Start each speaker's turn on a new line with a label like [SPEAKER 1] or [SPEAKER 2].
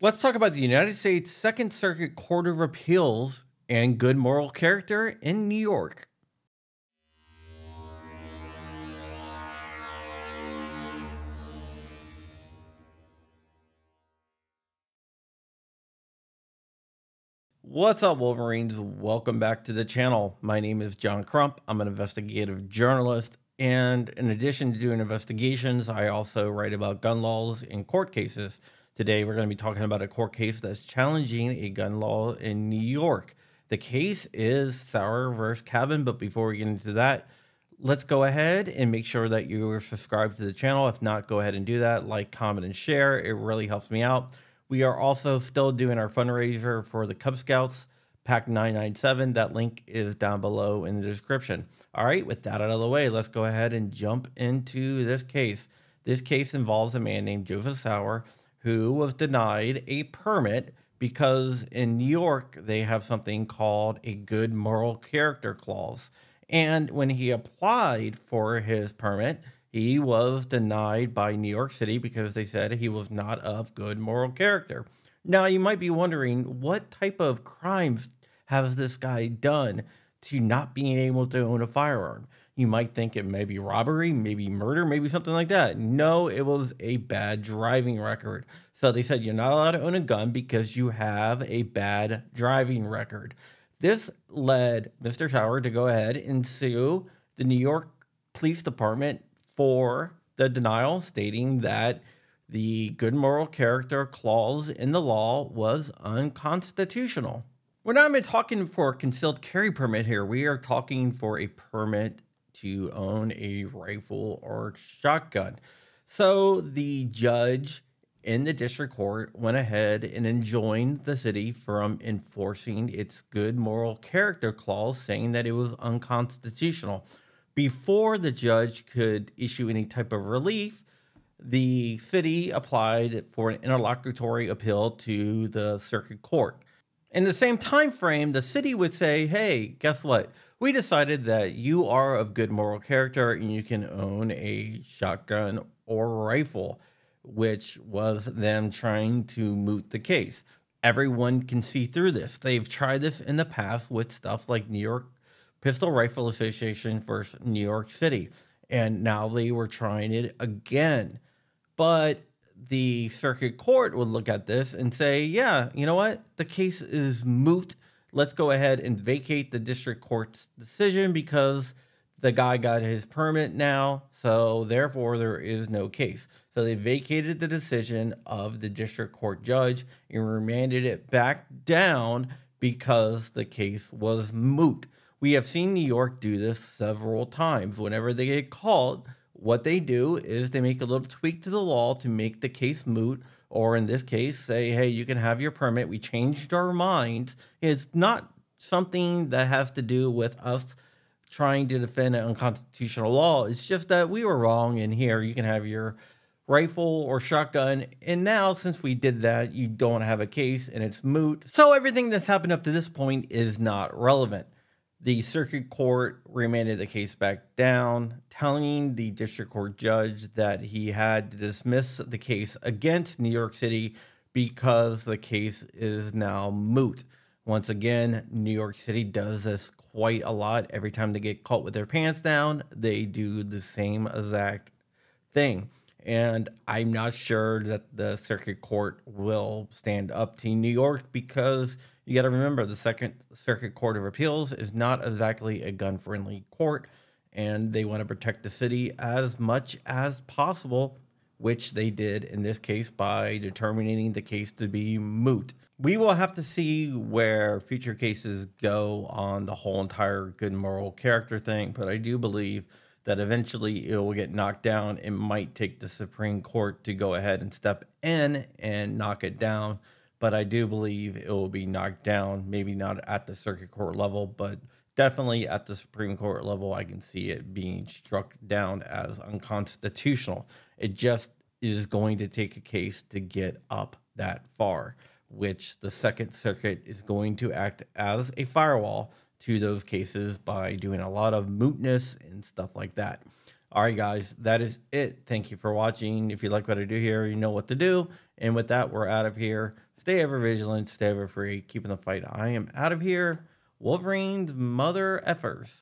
[SPEAKER 1] Let's talk about the United States Second Circuit Court of Appeals and good moral character in New York. What's up, Wolverines? Welcome back to the channel. My name is John Crump. I'm an investigative journalist, and in addition to doing investigations, I also write about gun laws and court cases. Today, we're going to be talking about a court case that's challenging a gun law in New York. The case is Sauer versus Cabin, but before we get into that, let's go ahead and make sure that you are subscribed to the channel. If not, go ahead and do that. Like, comment, and share. It really helps me out. We are also still doing our fundraiser for the Cub Scouts, Pack 997. That link is down below in the description. All right, with that out of the way, let's go ahead and jump into this case. This case involves a man named Joseph Sauer who was denied a permit because in New York, they have something called a good moral character clause. And when he applied for his permit, he was denied by New York City because they said he was not of good moral character. Now, you might be wondering, what type of crimes has this guy done to not being able to own a firearm? You might think it may be robbery, maybe murder, maybe something like that. No, it was a bad driving record. So they said you're not allowed to own a gun because you have a bad driving record. This led Mr. Sauer to go ahead and sue the New York Police Department for the denial, stating that the good moral character clause in the law was unconstitutional. We're not even talking for a concealed carry permit here. We are talking for a permit to own a rifle or shotgun. So the judge in the district court went ahead and enjoined the city from enforcing its good moral character clause, saying that it was unconstitutional. Before the judge could issue any type of relief, the city applied for an interlocutory appeal to the circuit court. In the same time frame, the city would say, hey, guess what? We decided that you are of good moral character and you can own a shotgun or rifle, which was them trying to moot the case. Everyone can see through this. They've tried this in the past with stuff like New York Pistol Rifle Association versus New York City, and now they were trying it again. But the circuit court would look at this and say, yeah, you know what? The case is moot. Let's go ahead and vacate the district court's decision because the guy got his permit now, so therefore there is no case. So they vacated the decision of the district court judge and remanded it back down because the case was moot. We have seen New York do this several times. Whenever they get called, what they do is they make a little tweak to the law to make the case moot, or in this case, say, hey, you can have your permit. We changed our minds. It's not something that has to do with us trying to defend an unconstitutional law. It's just that we were wrong, and here you can have your rifle or shotgun, and now since we did that, you don't have a case and it's moot. So everything that's happened up to this point is not relevant. The circuit court remanded the case back down, telling the district court judge that he had to dismiss the case against New York City because the case is now moot. Once again, New York City does this quite a lot. Every time they get caught with their pants down, they do the same exact thing. And I'm not sure that the circuit court will stand up to New York because you got to remember the Second Circuit Court of Appeals is not exactly a gun-friendly court, and they want to protect the city as much as possible, which they did in this case by determining the case to be moot. We will have to see where future cases go on the whole entire good moral character thing, but I do believe that eventually it will get knocked down. It might take the Supreme Court to go ahead and step in and knock it down, but I do believe it will be knocked down, maybe not at the circuit court level, but definitely at the Supreme Court level. I can see it being struck down as unconstitutional. It just is going to take a case to get up that far, which the Second Circuit is going to act as a firewall to those cases by doing a lot of mootness and stuff like that. All right, guys, that is it. Thank you for watching. If you like what I do here, you know what to do. And with that, we're out of here. Stay ever vigilant, stay ever free, keeping the fight. I am out of here. Wolverine's mother effers.